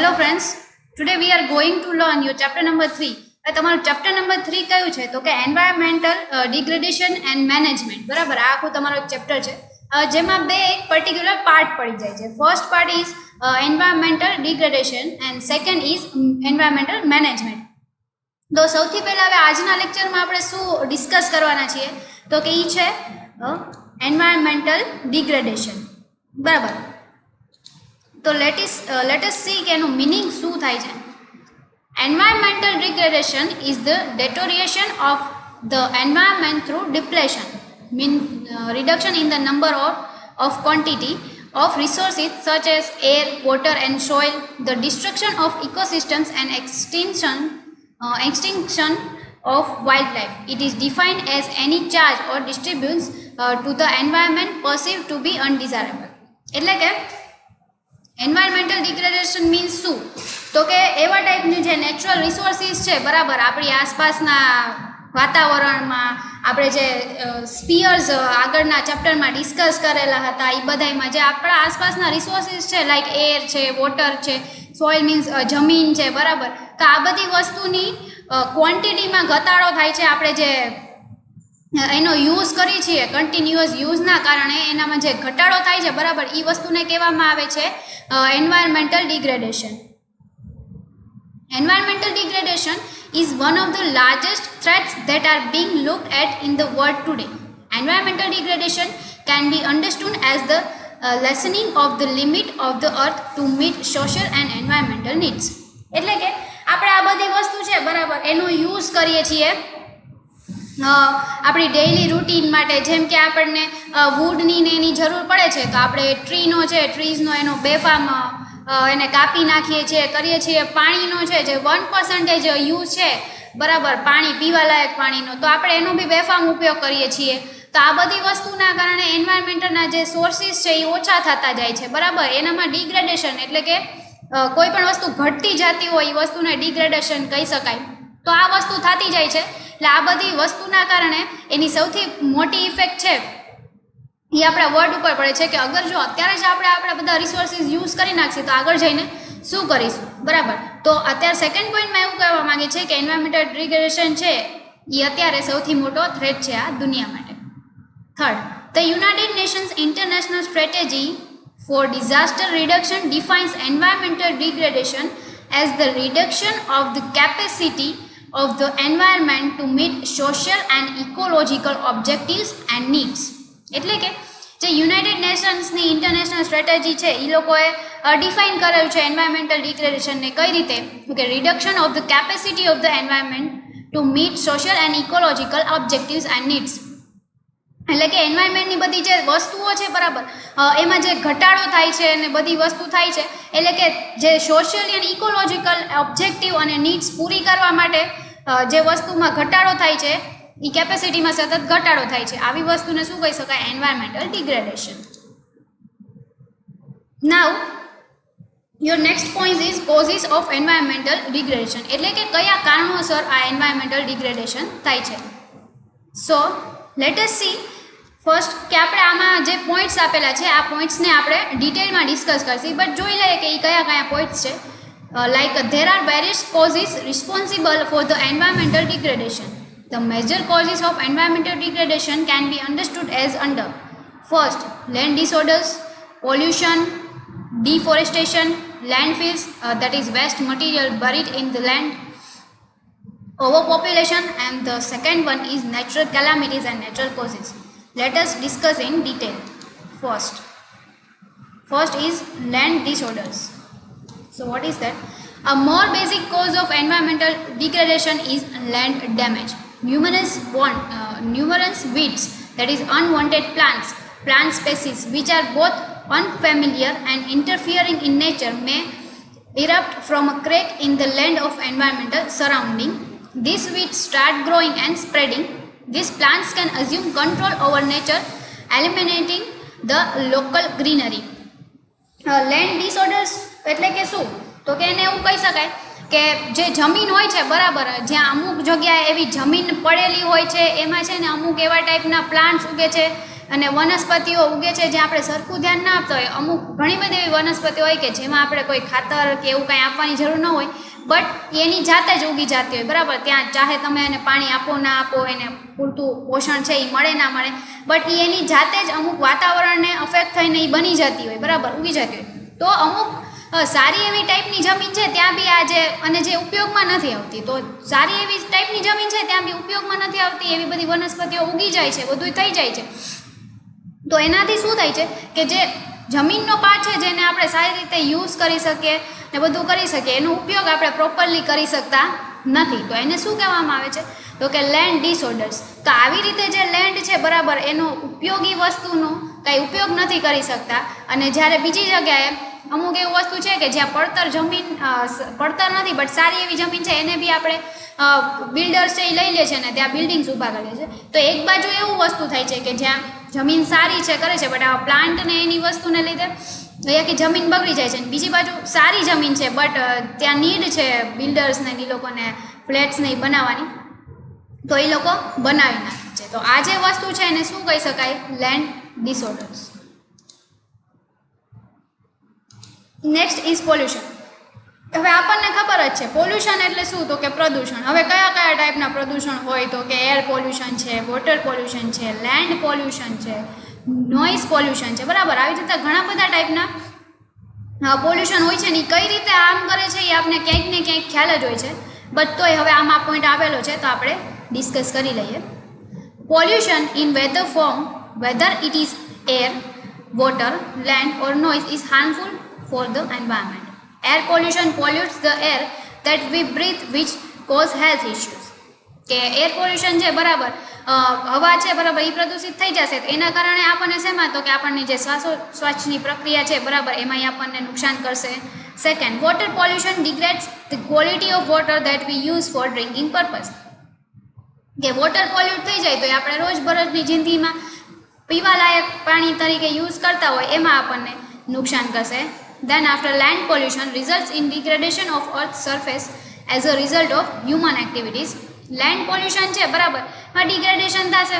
Hello friends, today we are going to learn your chapter number 3. તમારું chapter number 3 કયું છે તો કે એન્વાયરમેન્ટલ ડિગ્રેડેશન એન્ડ મેનેજમેન્ટ. બરાબર, આ આખું તમારો ચેપ્ટર છે જેમાં બે એક પર્ટિક્યુલર પાર્ટ પડી જાય છે. First part is environmental degradation and second is environmental management. તો સૌથી પહેલા હવે આજના લેક્ચરમાં આપણે શું ડિસ્કસ કરવાના છીએ તો કે એ છે એન્વાયરમેન્ટલ ડિગ્રેડેશન. બરાબર, તો લેટ અસ સી કે એનું મિનિંગ શું થાય છે. Environmental degradation is the deterioration of the environment through depletion, reduction in the number of quantity of resources such as air, water and soil, the destruction of ecosystems and extinction of wildlife. It is defined as any charge or disturbance to the environment perceived to be undesirable. એટલે કે environmental degradation means શું તો કે એવા ટાઈપની જે natural resources છે, બરાબર, આપણી આસપાસના વાતાવરણમાં આપણે જે સ્પીયર્સ આગળના ચેપ્ટરમાં ડિસ્કસ કરેલા હતા એ બધામાં જે આપણા આસપાસના રિસોર્સિસ છે, લાઈક એર છે, વોટર છે, સોઇલ મીન્સ જમીન છે, બરાબર, તો આ બધી વસ્તુની ક્વોન્ટિટીમાં ઘટાડો થાય છે. આપણે જે એનો યુઝ કરીએ છીએ કન્ટિન્યુઅસ યુઝના કારણે એનામાં જે ઘટાડો થાય છે, બરાબર, એ વસ્તુને કહેવામાં આવે છે environmental degradation. Environmental degradation is one of the largest threats that are being looked at in the world today. Environmental degradation can be understood as the lessening of the limit of the earth to meet social and environmental needs. એટલે કે આપણે આ બધી વસ્તુ છે, બરાબર, એનો use કરીએ છીએ આપણી ડેઇલી રૂટીન માટે. જેમ કે આપણને વુડની ને એની જરૂર પડે છે તો આપણે ટ્રીઝનો એનો બેફામ એને કાપી નાખીએ છીએ, કરીએ છીએ. પાણીનો છે જે 1% યુઝ છે, બરાબર, પાણી પીવાલાયક પાણીનો, તો આપણે એનો બી બેફામ ઉપયોગ કરીએ છીએ. તો આ બધી વસ્તુના કારણે એન્વાયરમેન્ટના જે સોર્સિસ છે એ ઓછા થતા જાય છે, બરાબર. એનામાં ડિગ્રેડેશન એટલે કે કોઈ પણ વસ્તુ ઘટતી જતી હોય એ વસ્તુને ડિગ્રેડેશન કહી શકાય. તો આ વસ્તુ થતી જાય છે. એટલે આ બધી વસ્તુના કારણે એની સૌથી મોટી ઇફેક્ટ છે એ આપણા વર્લ્ડ ઉપર પડે છે કે અગર જો અત્યારે જ આપણે બધા રિસોર્સિસ યુઝ કરી નાખીએ તો આગળ જઈને શું કરીશું, બરાબર. તો અત્યારે સેકન્ડ પોઈન્ટમાં એવું કહેવા માંગે છે કે એન્વાયરમેન્ટલ ડિગ્રેડેશન છે એ અત્યારે સૌથી મોટો થ્રેટ છે આ દુનિયા માટે. Third, the United Nations International Strategy for Disaster Reduction defines environmental degradation as the reduction of the capacity of the environment to meet social and ecological objectives and needs. એટલે કે જે યુનાઇટેડ નેશન્સની ઇન્ટરનેશનલ સ્ટ્રેટેજી છે એ લોકોએ define કરેલું છે environmental ડિગ્રેડેશનને કઈ રીતે કે reduction of the capacity of the environment to meet social and ecological objectives and needs. એટલે કે એન્વાયરમેન્ટની બધી જે વસ્તુઓ છે, બરાબર, એમાં જે ઘટાડો થાય છે અને બધી વસ્તુ થાય છે, એટલે કે જે સોશિયલ એન્ડ ઇકોલોજીકલ ઓબ્જેક્ટિવ અને નીડ્સ પૂરી કરવા માટે જે વસ્તુમાં ઘટાડો થાય છે એ કેપેસિટીમાં સતત ઘટાડો થાય છે. આવી વસ્તુને શું કહી શકાય? Environmental degradation. Now your next point is causes of environmental degradation. એટલે કે કયા કારણોસર આ એન્વાયરમેન્ટલ ડિગ્રેડેશન થાય છે. So let S C first કે આપણે આમાં જે પોઈન્ટ્સ આપેલા છે આ પોઈન્ટ્સને આપણે ડિટેલમાં ડિસ્કસ કરશું, બટ જોઈ લઈએ કે એ કયા કયા પોઈન્ટ્સ છે. Like there are various causes responsible for the environmental degradation. The major causes of environmental degradation can be understood as under. First, land disorders, pollution, deforestation, landfills, that is waste material buried in the land, overpopulation, and the second one is natural calamities and natural causes. Let us discuss in detail. First is land disorders. So what is that? A more basic cause of environmental degradation is land damage. Numerous weeds, that is unwanted plant species which are both unfamiliar and interfering in nature may erupt from a crack in the land of environmental surrounding. These weeds start growing and spreading. These plants can assume control over nature, eliminating the local greenery. Land disorders એટલે કે શું તો કે એને એવું કહી શકાય કે જે જમીન હોય છે, બરાબર, જ્યાં અમુક જગ્યાએ એવી જમીન પડેલી હોય છે એમાં છે ને અમુક એવા ટાઈપના પ્લાન્ટ્સ ઉગે છે અને વનસ્પતિઓ ઉગે છે જ્યાં આપણે સરખું ધ્યાન ના આપતા હોય. અમુક ઘણી બધી એવી વનસ્પતિઓ હોય કે જેમાં આપણે કોઈ ખાતર કે એવું કાંઈ આપવાની જરૂર ન હોય, બટ એની જાતે જ ઉગી જતી હોય, બરાબર. ત્યાં ચાહે તમે એને પાણી આપો ના આપો, એને પૂરતું પોષણ છે એ મળે ના મળે, બટ એ એની જાતે જ અમુક વાતાવરણને અફેક્ટ થઈને એ બની જતી હોય, બરાબર, ઉગી જતી હોય. તો અમુક સારી એવી ટાઈપની જમીન છે ત્યાં બી આજે અને જે ઉપયોગમાં નથી આવતી, તો સારી એવી ટાઈપની જમીન છે ત્યાં બી ઉપયોગમાં નથી આવતી એવી બધી વનસ્પતિઓ ઉગી જાય છે, બધું થઈ જાય છે. તો એનાથી શું થાય છે કે જે જમીનનો પાર્ટ છે જેને આપણે સારી રીતે યુઝ કરી શકીએ ને બધું કરી શકીએ, એનો ઉપયોગ આપણે પ્રોપરલી કરી શકતા નથી. તો એને શું કહેવામાં આવે છે તો કે લેન્ડ ડિસઓર્ડર્સ. તો આવી રીતે જે લેન્ડ છે, બરાબર, એનો ઉપયોગી વસ્તુનો કાંઈ ઉપયોગ નથી કરી શકતા. અને જ્યારે બીજી જગ્યાએ અમુક એવું વસ્તુ છે કે જ્યાં પડતર જમીન, પડતર નથી બટ સારી એવી જમીન છે, એને બી આપણે બિલ્ડર્સ છે એ લઈ લે છે ને ત્યાં બિલ્ડિંગ્સ ઊભા કરે છે. તો એક બાજુ એવું વસ્તુ થાય છે કે જ્યાં જમીન સારી છે કરે છે, બટ આ પ્લાન્ટ ને એની વસ્તુને લીધે કે જમીન બગડી જાય છે. બીજી બાજુ સારી જમીન છે બટ ત્યાં નીડ છે બિલ્ડર્સને એ લોકોને ફ્લેટ્સ ને બનાવવાની, તો એ લોકો બનાવી નાખે છે. તો આ જે વસ્તુ છે એને શું કહી શકાય? Land disorders. Next is pollution. હવે આપણને ખબર જ છે પોલ્યુશન એટલે શું, તો કે પ્રદૂષણ. હવે કયા કયા ટાઈપના પ્રદૂષણ હોય, તો કે એર પોલ્યુશન છે, વોટર પોલ્યુશન છે, લેન્ડ પોલ્યુશન છે, નોઇઝ પોલ્યુશન છે, બરાબર. આવી રીતે ઘણા બધા ટાઈપના પોલ્યુશન હોય છે ને એ કઈ રીતે આમ કરે છે એ આપણે ક્યાંક ને ક્યાંક ખ્યાલ જ હોય છે, બટ તોય હવે આમાં પોઈન્ટ આપેલો છે તો આપણે ડિસ્કસ કરી લઈએ. Pollution in whether form, whether it is air, water, land or noise is harmful for the environment. Air pollution pollutes the air that we breathe which cause health issues. કે air pollution છે, બરાબર, હવા છે, બરાબર, એ પ્રદૂષિત થઈ જશે તો એના કારણે આપણને શેમાં, તો કે આપણને જે શ્વાસોચ્છ્વાસની પ્રક્રિયા છે, બરાબર, એમાં આપણને નુકસાન કરશે. Second, water pollution degrades the quality of water that we use for drinking purpose. કે વોટર પોલ્યુટ થઈ જાય તો એ આપણે રોજબરોજની જિંદગીમાં પીવાલાયક પાણી તરીકે યુઝ કરતા હોય એમાં આપણને નુકસાન કરશે. Then after, land pollution results in degradation of earth's surface as a result of human activities. Land pollution છે, બરાબર, એમાં ડિગ્રેડેશન થશે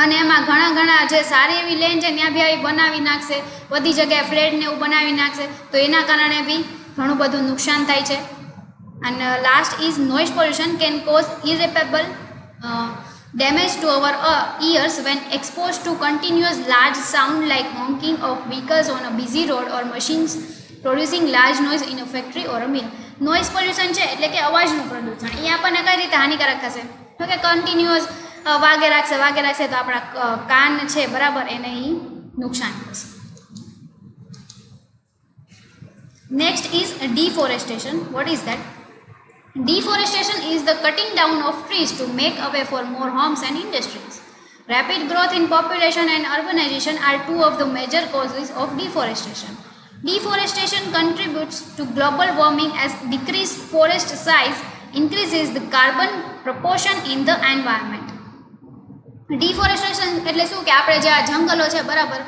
અને એમાં ઘણા જે સારી એવી લેન્ડ છે ત્યાં બી આવી બનાવી નાખશે, બધી જગ્યાએ ફ્લેટ ને એવું બનાવી નાખશે, તો એના કારણે બી ઘણું બધું નુકસાન થાય છે. અને last is noise pollution can cause irreparable damage to our ears when exposed to continuous large sound like honking of vehicles on a busy road or machines producing large noise in a factory or a mill. Noise pollution છે એટલે કે અવાજનું પ્રદૂષણ, એ આપણને કઈ રીતે હાનિકારક થશે, તો કે કન્ટિન્યુઅસ વાગે રાખશે તો આપણા કાન છે, બરાબર, એને એ નુકસાન કરશે. Next is deforestation. What is that? Deforestation is the cutting down of trees to make way for more homes and industries. Rapid growth in population and urbanization are two of the major causes of deforestation. Deforestation contributes to global warming as decreased forest size increases the carbon proportion in the environment. Deforestation એટલે શું કે આપણે જે આ જંગલો છે, બરાબર,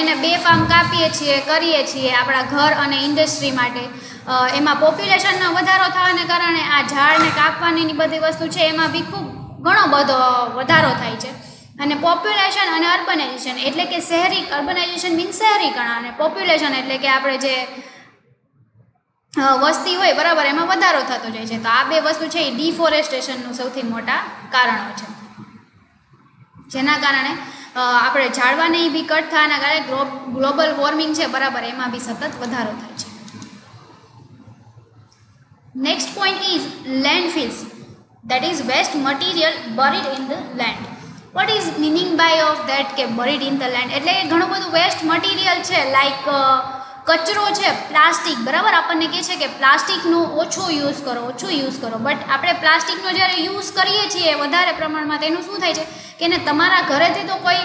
એને બેફામ કાપીએ છીએ, કરીએ છીએ આપણા ઘર અને ઇન્ડસ્ટ્રી માટે. એમાં પોપ્યુલેશનનો વધારો થવાને કારણે આ ઝાડને કાપવાની બધી વસ્તુ છે એમાં બી ખૂબ ઘણો બધો વધારો થાય છે. અને પોપ્યુલેશન અને અર્બનાઇઝેશન એટલે કે અર્બનાઇઝેશન મીન્સ શહેરીકરણ, અને પોપ્યુલેશન એટલે કે આપણે જે વસ્તી હોય, બરાબર, એમાં વધારો થતો જાય છે. તો આ બે વસ્તુ છે એ ડિફોરેસ્ટેશનનું સૌથી મોટા કારણો છે, જેના કારણે આપણે ઝાડવાને બી કટ થવાના કારણે ગ્લોબલ વોર્મિંગ છે, બરાબર, એમાં બી સતત વધારો થાય છે. Next point is landfills, that is waste material buried in the land. What is meaning by of that કે buried in the land એટલે કે ઘણું બધું વેસ્ટ મટીરિયલ છે, લાઈક કચરો છે, પ્લાસ્ટિક, બરાબર, આપણને કહે છે કે પ્લાસ્ટિકનો ઓછું યુઝ કરો, બટ આપણે પ્લાસ્ટિકનો જ્યારે યુઝ કરીએ છીએ વધારે પ્રમાણમાં તેનું શું થાય છે કે એને તમારા ઘરેથી તો કોઈ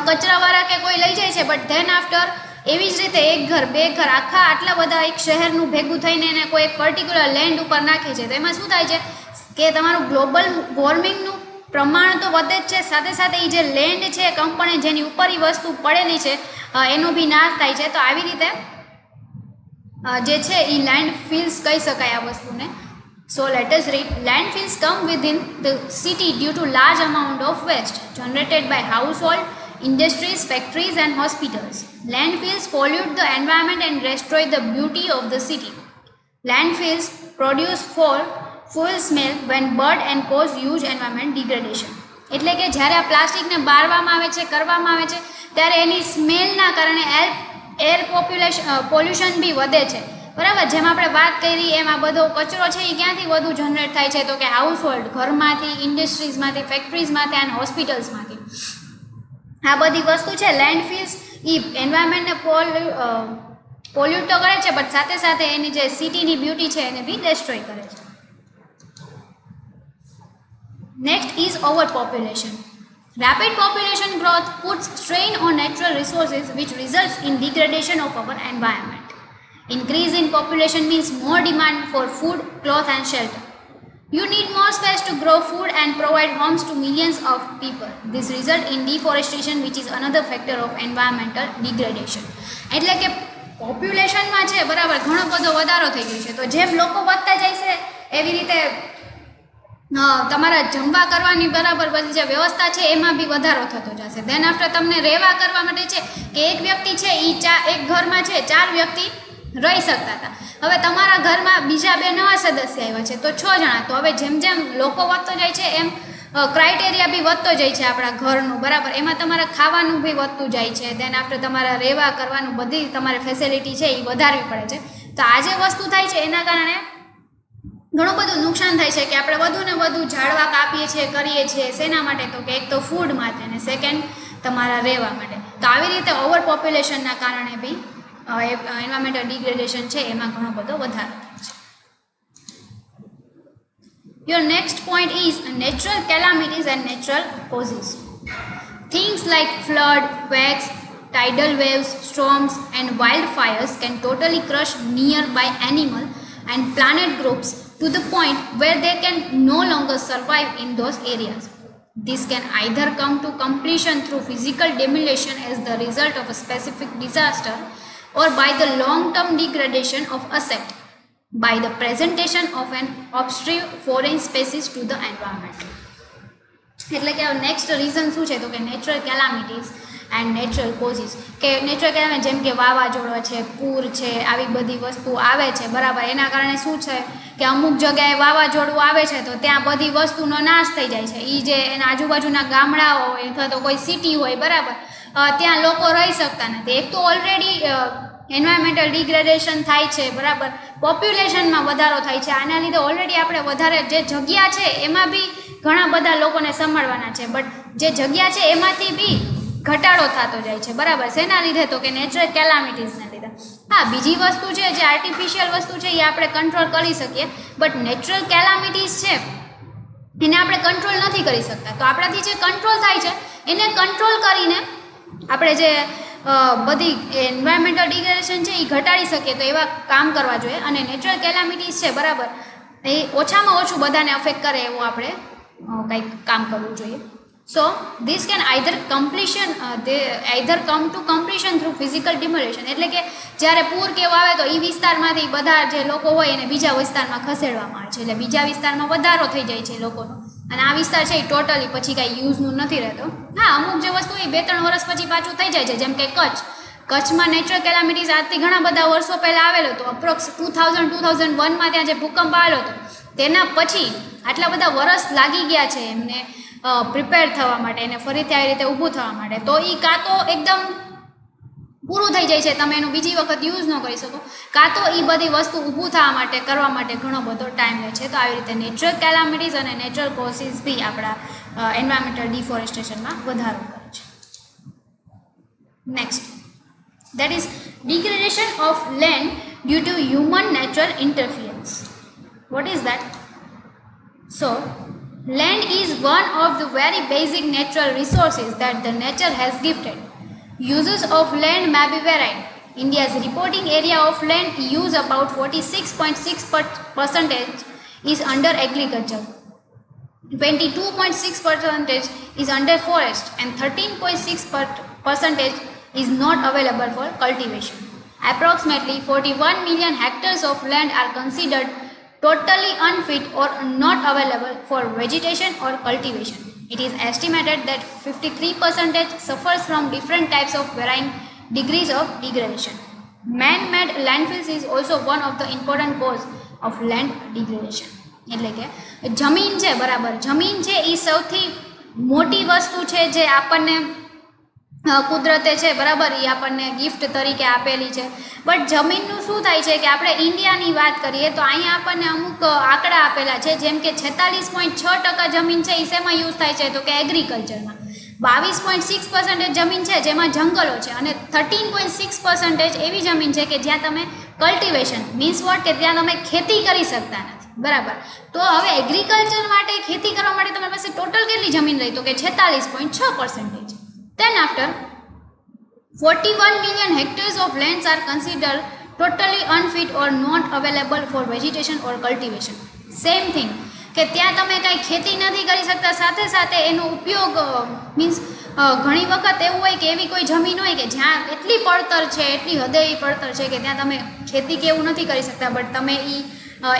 કચરાવાળા કે કોઈ લઈ જાય છે, બટ ધેન આફ્ટર એવી જ રીતે એક ઘર, બે ઘર, આખા આટલા બધા એક શહેરનું ભેગું થઈને એને કોઈ એક પર્ટિક્યુલર લેન્ડ ઉપર નાખે છે. તો એમાં શું થાય છે કે તમારું ગ્લોબલ વોર્મિંગનું પ્રમાણ તો વધે જ છે, સાથે સાથે એ જે લેન્ડ છે, કંપની જેની ઉપર એ વસ્તુ પડેલી છે એનો બી નાશ થાય છે. તો આવી રીતે જે છે એ લેન્ડ ફિલ્સ કહી શકાય આ વસ્તુને. So let us read. Landfills come within the city due to large amount of waste generated by household, industries, factories and hospitals. Landfills pollute the environment and destroy the beauty of the city. Landfills produce foul smell when burned and cause huge environment degradation. એટલે કે જ્યારે આ પ્લાસ્ટિકને બાળવામાં આવે છે, કરવામાં આવે છે, ત્યારે એની સ્મેલના કારણે એર પોલ્યુશન બી વધે છે, બરાબર. જેમ આપણે વાત કરી એમ આ બધો કચરો છે એ ક્યાંથી વધુ જનરેટ થાય છે, તો કે હાઉસ હોલ્ડ, ઘરમાંથી, ઇન્ડસ્ટ્રીઝમાંથી, ફેક્ટરીઝમાંથી અને હોસ્પિટલ્સમાંથી. આ બધી વસ્તુ છે લેન્ડફિલ્સ એ એન્વાયરમેન્ટને પોલ્યુટ તો કરે છે, બટ સાથે સાથે એની જે સિટીની બ્યુટી છે એને બી ડિસ્ટ્રોય કરે છે. Next is overpopulation. Rapid population growth puts strain on natural resources which results in degradation of our environment. Increase in population means more demand for food, cloth and shelter. You need more space to grow food and provide homes to millions of people. This results in deforestation, which is another factor of environmental degradation. એટલે કે પોપ્યુલેશનમાં છે, બરાબર, ઘણો બધો વધારો થઈ ગયો છે. તો જેમ લોકો વધતા જાય છે એવી રીતે તમારા જમવા કરવાની બરાબર બધી જે વ્યવસ્થા છે એમાં બી વધારો થતો જશે. દેન આફ્ટર તમને રહેવા કરવા માટે છે કે એક વ્યક્તિ છે એ એક ઘરમાં છે 4 વ્યક્તિ રહી શકતા હતા. હવે તમારા ઘરમાં બીજા 2 નવા સદસ્ય આવ્યા છે તો 6 જણા. તો હવે જેમ જેમ લોકો વધતો જાય છે એમ ક્રાઇટેરિયા બી વધતો જાય છે આપણા ઘરનું, બરાબર. એમાં તમારે ખાવાનું બી વધતું જાય છે. દેન આફ્ટર તમારા રહેવા કરવાનું બધી તમારે ફેસિલિટી છે એ વધારવી પડે છે. તો આ જે વસ્તુ થાય છે એના કારણે ઘણું બધું નુકસાન થાય છે કે આપણે વધુ ને વધુ ઝાડવા કાપીએ છીએ, કરીએ છીએ. શેના માટે? તો કે એક તો ફૂડ માટે અને સેકન્ડ તમારા રહેવા માટે. તો આવી રીતે ઓવર પોપ્યુલેશનના કારણે બી એન્વાયરમેન્ટલ ડિગ્રેડેશન છે એમાં ઘણો બધો વધારો થાય છે. Your next point is natural calamities and natural causes. Things like flood, quakes, tidal waves, storms and wildfires can totally crush nearby animal and planet groups to the point where they can no longer survive in those areas. This can either come to completion through physical demolition as the result of a specific disaster or by the long-term degradation of asset by the presentation of an obtrusive foreign species to the environment. એટલે કે next reason શું છે? તો કે natural કેલામિટીઝ and natural causes. કે natural કેલામિટી જેમ કે વાવાઝોડો છે, પૂર છે, આવી બધી વસ્તુ આવે છે, બરાબર. એના કારણે શું છે કે અમુક જગ્યાએ વાવાઝોડું આવે છે તો ત્યાં બધી વસ્તુનો નાશ થઈ જાય છે. એ જે એના આજુબાજુના ગામડાઓ હોય અથવા તો કોઈ સિટી હોય, બરાબર, ત્યાં લોકો રહી શકતા નથી. એક તો ઓલરેડી એન્વાયરમેન્ટલ ડિગ્રેડેશન થાય છે, બરાબર, પોપ્યુલેશનમાં વધારો થાય છે. આના લીધે ઓલરેડી આપણે વધારે જે જગ્યા છે એમાં બી ઘણા બધા લોકોને સંભાળવાના છે, બટ જે જગ્યા છે એમાંથી બી ઘટાડો થતો જાય છે, બરાબર. શેના લીધે? તો કે નેચરલ કેલામિટીઝના લીધે. હા, બીજી વસ્તુ છે જે આર્ટિફિશિયલ વસ્તુ છે એ આપણે કંટ્રોલ કરી શકીએ, બટ નેચરલ કેલામિટીઝ છે એને આપણે કંટ્રોલ નથી કરી શકતા. તો આપણાથી જે કંટ્રોલ થાય છે એને કંટ્રોલ કરીને આપણે જે બધી એન્વાયરમેન્ટલ ડિગ્રેડેશન છે એ ઘટાડી શકીએ તો એવા કામ કરવા જોઈએ. અને નેચરલ કેલામિટીઝ છે, બરાબર, એ ઓછામાં ઓછું બધાને અફેક્ટ કરે એવું આપણે કંઈક કામ કરવું જોઈએ. So this can either come to completion through physical demolition. એટલે કે જ્યારે પૂર કેવું આવે તો એ વિસ્તારમાંથી બધા જે લોકો હોય એને બીજા વિસ્તારમાં ખસેડવામાં આવે છે. એટલે બીજા વિસ્તારમાં વધારો થઈ જાય છે લોકોનો, અને આ વિસ્તાર છે એ ટોટલી પછી કાંઈ યુઝનું નથી રહેતો. હા, અમુક જે વસ્તુ એ 2-3 વર્ષ પછી પાછું થઈ જાય છે. જેમ કે કચ્છમાં નેચરલ કેલામિટીઝ આજથી ઘણા બધા વર્ષો પહેલાં આવેલો હતો. અપ્રોક્સ 2001માં ત્યાં જે ભૂકંપ આવેલો હતો તેના પછી આટલા બધા વર્ષ લાગી ગયા છે એમને પ્રિપેર થવા માટે, એને ફરીથી આવી રીતે ઊભું થવા માટે. તો એ કાં તો એકદમ પૂરું થઈ જાય છે, તમે એનું બીજી વખત યુઝ ન કરી શકો, કાં તો એ બધી વસ્તુ ઊભું થવા માટે કરવા માટે ઘણો બધો ટાઈમ લે છે. તો આવી રીતે નેચરલ કેલામિટીઝ અને નેચરલ કોઝિસ બી આપણા એન્વાયરમેન્ટલ ડિફોરેસ્ટેશનમાં વધારો કરે છે. Next, that is degradation of land due to human natural interference. What is that? So land is one of the very basic natural resources that the nature has gifted. Uses of land may be varied. India's reporting area of land use about 46.6% is under agriculture, 22.6% is under forest and 13.6% is not available for cultivation. Approximately 41 million hectares of land are considered totally unfit or not available for vegetation or cultivation. It is estimated that 53% suffers from different types of varying degrees of degradation. Man-made landfills is also one of the important cause of land degradation. એટલે કે જમીન છે, બરાબર, જમીન છે એ સૌથી મોટી વસ્તુ છે જે આપણને કુદરતે છે, બરાબર, એ આપણને ગિફ્ટ તરીકે આપેલી છે. બટ જમીનનું શું થાય છે કે આપણે ઇન્ડિયાની વાત કરીએ તો અહીંયા આપણને અમુક આંકડા આપેલા છે, જેમ કે 46.6% જમીન છે એ શેમાં યુઝ થાય છે તો કે એગ્રીકલ્ચરમાં, 22.6% જમીન છે જેમાં જંગલો છે, અને 13.6% એવી જમીન છે કે જ્યાં તમે કલ્ટિવેશન મીન્સ વોટ કે ત્યાં તમે ખેતી કરી શકતા નથી, બરાબર. તો હવે એગ્રીકલ્ચર માટે, ખેતી કરવા માટે તમારી પાસે ટોટલ કેટલી જમીન રહી તો કે 46.6%. Then after 41 million hectares of lands are considered totally unfit or not available for vegetation or cultivation. Same thing કે ત્યાં તમે કાંઈ ખેતી નથી કરી શકતા, સાથે સાથે એનો ઉપયોગ મીન્સ ઘણી વખત એવું હોય કે એવી કોઈ જમીન હોય કે જ્યાં એટલી પડતર છે, એટલી હદે એવી પડતર છે કે ત્યાં તમે ખેતી કે એવું નથી કરી શકતા, બટ તમે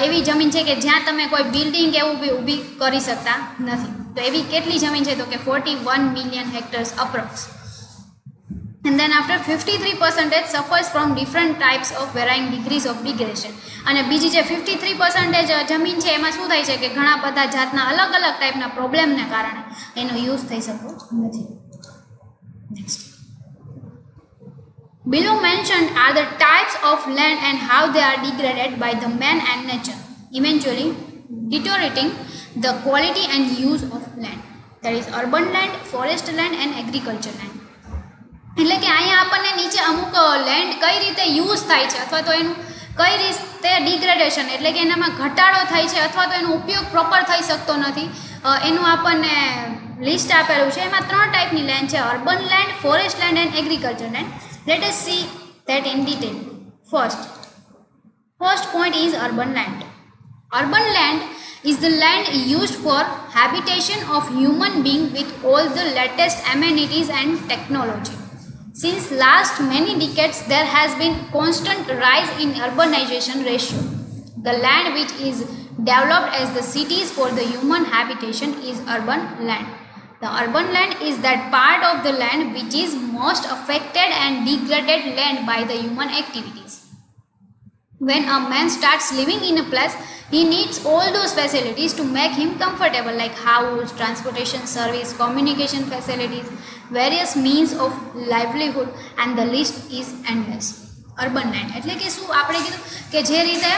એવી જમીન છે કે જ્યાં તમે કોઈ બિલ્ડિંગ એવું બી ઊભી કરી શકતા નથી. તો એવી કેટલી જમીન છે તો કે 41 million hectares approx. And then after 53% suffers from different types of varying degrees of degradation. અને બીજી જે 53% જમીન છે એમાં શું થાય છે કે ઘણા બધા જાતના અલગ અલગ ટાઈપના પ્રોબ્લેમને કારણે એનો યુઝ થઈ શકતો નથી. Next, below mentioned are the types of land and how they are degraded by the man and nature, eventually deteriorating the quality and use of land. That is urban land, forest land and agriculture land. એટલે કે અહીંયા આપણને નીચે અમુક land કઈ રીતે use થાય છે અથવા તો એનું કઈ રીતે ડિગ્રેડેશન એટલે કે એનામાં ઘટાડો થાય છે અથવા તો એનો ઉપયોગ પ્રોપર થઈ શકતો નથી, એનું આપણને લિસ્ટ આપેલું છે. એમાં 3 ટાઈપની લેન્ડ છે, urban land, forest land and agriculture land. Let S C that in detail. First point is urban land. Urban land is the land used for habitation of human being with all the latest amenities and technology. Since last many decades there has been constant rise in urbanization ratio. The land which is developed as the cities for the human habitation is urban land. The urban land is that part of the land which is most affected and degraded land by the human activities. When a man starts living in a place, he needs all those facilities to make him comfortable, like house, transportation service, communication facilities, various means of livelihood, and the list is endless. Urban land એટલે કે શું આપણે કીધું કે જે રીતે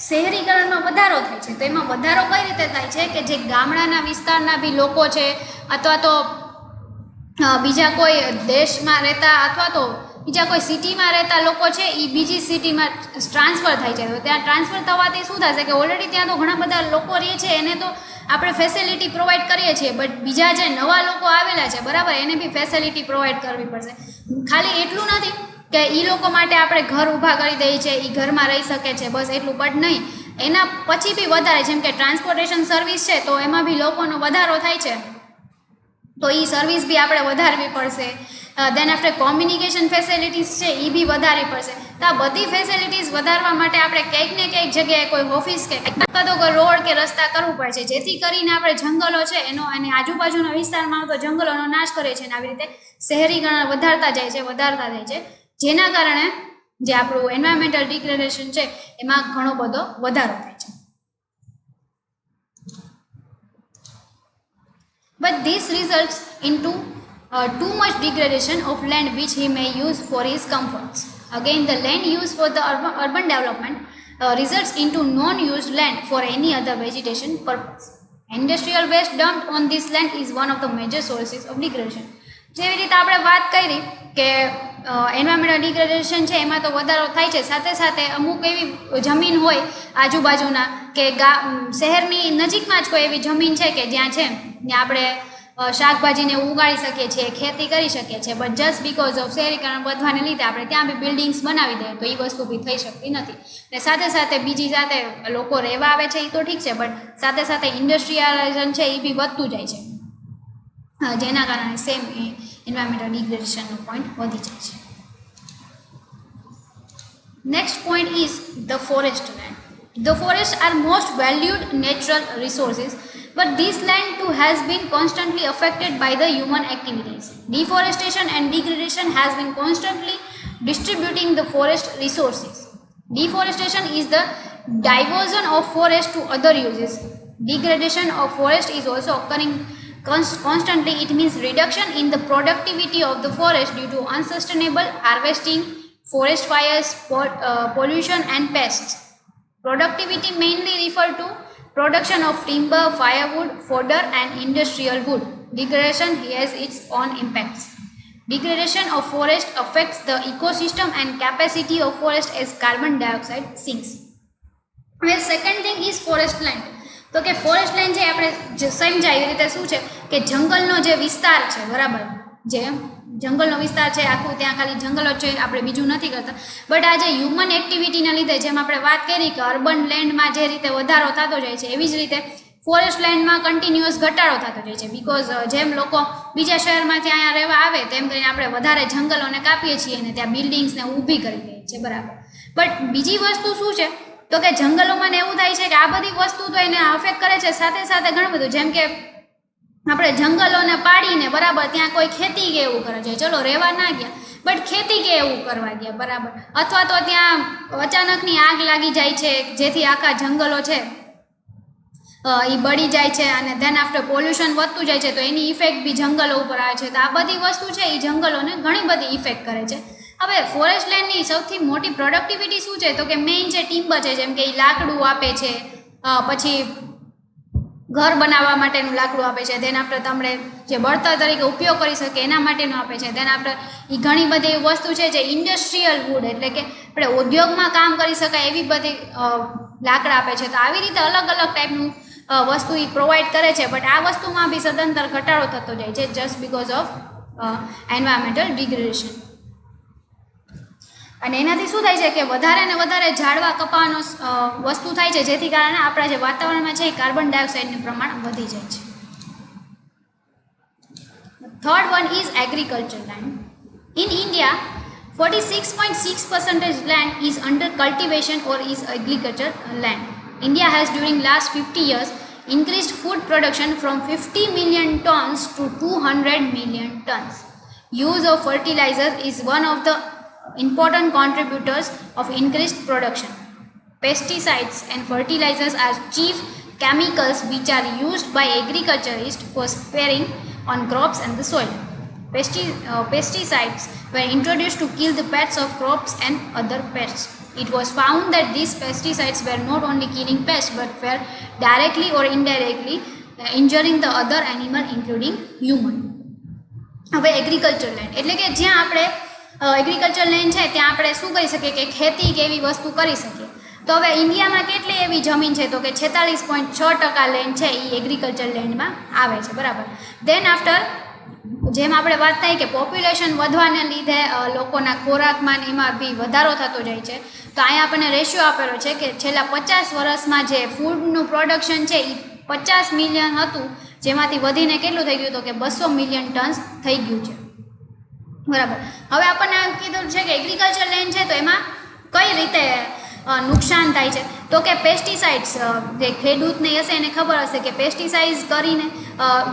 શહેરીકરણમાં વધારો થાય છે તો એમાં વધારો કઈ રીતે થાય છે કે જે ગામડાના વિસ્તારના બી લોકો છે અથવા તો બીજા કોઈ દેશમાં રહેતા અથવા તો બીજા કોઈ સિટીમાં રહેતા લોકો છે એ બીજી સિટીમાં ટ્રાન્સફર થાય છે. તો ત્યાં ટ્રાન્સફર થવાથી શું થશે કે ઓલરેડી ત્યાં તો ઘણા બધા લોકો રહે છે, એને તો આપણે ફેસિલિટી પ્રોવાઈડ કરીએ છીએ, બટ બીજા જે નવા લોકો આવેલા છે, બરાબર, એને બી ફેસિલિટી પ્રોવાઈડ કરવી પડશે. ખાલી એટલું નથી કે એ લોકો માટે આપણે ઘર ઊભા કરી દઈએ છીએ, એ ઘરમાં રહી શકે છે, બસ એટલું, બટ નહીં, એના પછી બી વધારે, જેમ કે ટ્રાન્સપોર્ટેશન સર્વિસ છે તો એમાં બી લોકોનો વધારો થાય છે, તો એ સર્વિસ બી આપણે વધારવી પડશે. દેન આફ્ટર કોમ્યુનિકેશન ફેસિલિટીઝ છે એ બી વધારવી પડશે. તો આ બધી ફેસિલિટીઝ વધારવા માટે આપણે ક્યાંક ને ક્યાંક જગ્યાએ કોઈ ઓફિસ કે તો કોઈ રોડ કે રસ્તા કરવું પડશે, જેથી કરીને આપણે જંગલો છે એનો અને આજુબાજુના વિસ્તારમાં તો જંગલોનો નાશ કરીએ છીએ અને આવી રીતે શહેરીકરણ વધારતા જાય છે, જેના કારણે જે આપણું એન્વાયરમેન્ટલ ડિગ્રેડેશન છે એમાં ઘણો બધો વધારો થાય છે. But this results into too much degradation of land which he may use for his comforts. Again, the land used for the urban development results into non-used land for any other vegetation purpose. Industrial waste dumped on this land is one of the major sources of degradation. જેવી રીતે આપણે વાત કરી કે environmental degradation છે એમાં તો વધારો થાય છે, સાથે સાથે અમુક એવી જમીન હોય આજુબાજુના કે શહેરની નજીકમાં જ કોઈ એવી જમીન છે કે જ્યાં છે ત્યાં આપણે શાકભાજીને ઉગાડી શકીએ છીએ, ખેતી કરી શકીએ છીએ, બટ જસ્ટ બિકોઝ ઓફ શહેરીકરણ વધવાને લીધે આપણે ત્યાં બી બિલ્ડિંગ્સ બનાવી દઈએ તો એ વસ્તુ બી થઈ શકતી નથી. અને સાથે સાથે બીજી સાથે લોકો રહેવા આવે છે એ તો ઠીક છે, બટ સાથે સાથે ઇન્ડસ્ટ્રીયલાઇઝેશન છે એ બી વધતું જાય છે, જેના કારણે સેમ એન્વાયરમેન્ટલ ડિગ્રેડેશનનો પોઈન્ટ વધી જાય છે. Next point is the forest land. The forests are most valued natural resources, but this land too has been constantly affected by the human activities. Deforestation and degradation has been constantly distributing the forest resources. Deforestation is the diversion of forest to other uses. Degradation of forest is also occurring constantly. It means reduction in the productivity of the forest due to unsustainable harvesting, forest fires, pollution and pests. Productivity mainly refer to production of timber, firewood, fodder and industrial wood. Degradation has its own impacts. Degradation of forest affects the ecosystem and capacity of forest as carbon dioxide sinks. Well, second thing is forest land. તો કે forest land છે આપણે સમજાય એવી રીતે શું છે કે જંગલનો જે વિસ્તાર છે, બરાબર, જે જંગલનો વિસ્તાર છે આખું, ત્યાં ખાલી જંગલો જ છે, આપણે બીજું નથી કરતા. બટ આ જે હ્યુમન એક્ટિવિટીના લીધે, જેમ આપણે વાત કરી કે અર્બન લેન્ડમાં જે રીતે વધારો થતો જાય છે, એવી જ રીતે ફોરેસ્ટ લેન્ડમાં કન્ટિન્યુઅસ ઘટાડો થતો જાય છે. બિકોઝ જેમ લોકો બીજા શહેરમાંથી અહીંયા રહેવા આવે તેમ કરીને આપણે વધારે જંગલોને કાપીએ છીએ અને ત્યાં બિલ્ડિંગ્સને ઊભી કરી દઈએ છીએ, બરાબર. બટ બીજી વસ્તુ શું છે તો કે જંગલોમાં એવું થાય છે કે આ બધી વસ્તુ તો એને અફેક્ટ કરે છે, સાથે સાથે ઘણું બધું, જેમ કે આપણે જંગલોને પાડીને, બરાબર, ત્યાં કોઈ ખેતી કે એવું કરે છે, ચલો રહેવા ના ગયા, બટ ખેતી કે એવું કરવા ગયા, બરાબર, અથવા તો ત્યાં અચાનકની આગ લાગી જાય છે જેથી આખા જંગલો છે એ બળી જાય છે અને ધેન આફ્ટર પોલ્યુશન વધતું જાય છે, તો એની ઇફેક્ટ બી જંગલો ઉપર આવે છે. તો આ બધી વસ્તુ છે એ જંગલોને ઘણી બધી ઇફેક્ટ કરે છે. હવે ફોરેસ્ટ લેન્ડની સૌથી મોટી પ્રોડક્ટિવિટી શું છે તો કે મેઇન છે ટિમ્બર છે, જેમ કે એ લાકડું આપે છે, પછી ઘર બનાવવા માટેનું લાકડું આપે છે, ધેન આફ્ટર તમને જે બળતણ તરીકે ઉપયોગ કરી શકે એના માટેનું આપે છે, ધેન આફ્ટર એ ઘણી બધી એવી વસ્તુ છે જે ઇન્ડસ્ટ્રીયલ વુડ, એટલે કે આપણે ઉદ્યોગમાં કામ કરી શકાય એવી બધી લાકડા આપે છે. તો આવી રીતે અલગ અલગ ટાઈપનું વસ્તુ એ પ્રોવાઈડ કરે છે. બટ આ વસ્તુમાં બી સદંતર ઘટાડો થતો જાય છે just because of environmental degradation. અને એનાથી શું થાય છે કે વધારે ને વધારે ઝાડવા કપાવાનો વસ્તુ થાય છે, જેથી કારણે આપણા જે વાતાવરણમાં છે એ કાર્બન ડાયોક્સાઇડનું પ્રમાણ વધી જાય છે. Third one is agriculture land. In India 46.6% land is under cultivation or is agriculture land. India has during last 50 years increased food production from 50 million tons to 200 million tons. Use of fertilizers is one of the important contributors of increased production. Pesticides and fertilizers are chief chemicals which are used by agriculturists for spraying on crops and the soil. Pesticides were introduced to kill the pests of crops and other pests. It was found that these pesticides were not only killing pests but were directly or indirectly injuring the other animal including human. હવે agriculture land એટલે કે જ્યાં આપણે agriculture land છે ત્યાં આપણે શું કરી શકીએ કે ખેતી કે એવી વસ્તુ કરી શકીએ. તો હવે ઇન્ડિયામાં કેટલી એવી જમીન છે તો કે 46.6% લેન્ડ છે એ એગ્રીકલ્ચર લેન્ડમાં આવે છે, બરાબર. ધેન આફ્ટર જેમ આપણે વાત થઈ કે પોપ્યુલેશન વધવાને લીધે લોકોના ખોરાકમાં એમાં બી વધારો થતો જાય છે. તો અહીંયા આપણને રેશિયો આપેલો છે કે છેલ્લા 50 વર્ષમાં જે ફૂડનું પ્રોડક્શન છે એ 50 મિલિયન હતું, જેમાંથી વધીને કેટલું થઈ ગયું તો કે 200 મિલિયન ટન્સ થઈ ગયું છે, બરાબર. હવે આપણને કીધું છે કે એગ્રીકલ્ચર લેન્ડ છે તો એમાં કઈ રીતે નુકસાન થાય છે તો કે પેસ્ટિસાઇડ્સ, જે ખેડૂતને હશે એને ખબર હશે કે પેસ્ટિસાઇડ્સ કરીને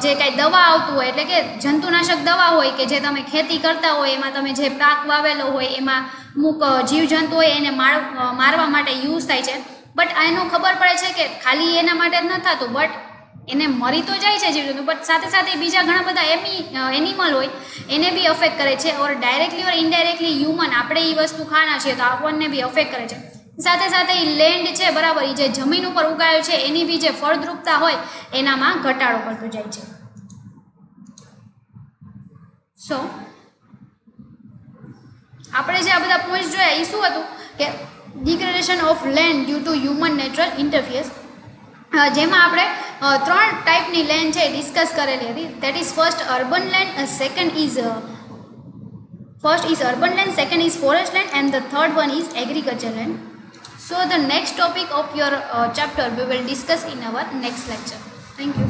જે કાંઈ દવા આવતું હોય, એટલે કે જંતુનાશક દવા હોય કે જે તમે ખેતી કરતા હોય એમાં તમે જે પાક વાવેલો હોય એમાં અમુક જીવજંતુ હોય એને મારવા માટે યુઝ થાય છે. બટ એનું ખબર પડે છે કે ખાલી એના માટે જ ન થતું, બટ એને મરી તો જાય છે જીવજંતુ, બટ સાથે સાથે બીજા ઘણા બધા એનિમલ હોય એને બી અફેક્ટ કરે છે. ઓર ડાયરેક્ટલી ઓર ઇનડાયરેક્ટલી હ્યુમન, આપણે એ વસ્તુ ખાના છીએ તો આપણને બી અફેક્ટ કરે છે. સાથે સાથે એ લેન્ડ છે, બરાબર, એ જે જમીન ઉપર ઉગાડ્યો છે એની બી જે ફળદ્રુપતા હોય એનામાં ઘટાડો કરતો જાય છે. સો આપણે જે આ બધા પોઈન્ટ જોયા એ શું હતું કે degradation of land due to human natural interferes, જેમાં આપણે 3 ટાઈપની લેન્ડ છે ડિસ્કસ કરેલી હતી. That is first urban land, second is forest land and the third one is agriculture land. So the next topic of your chapter we will discuss in our next lecture. Thank you.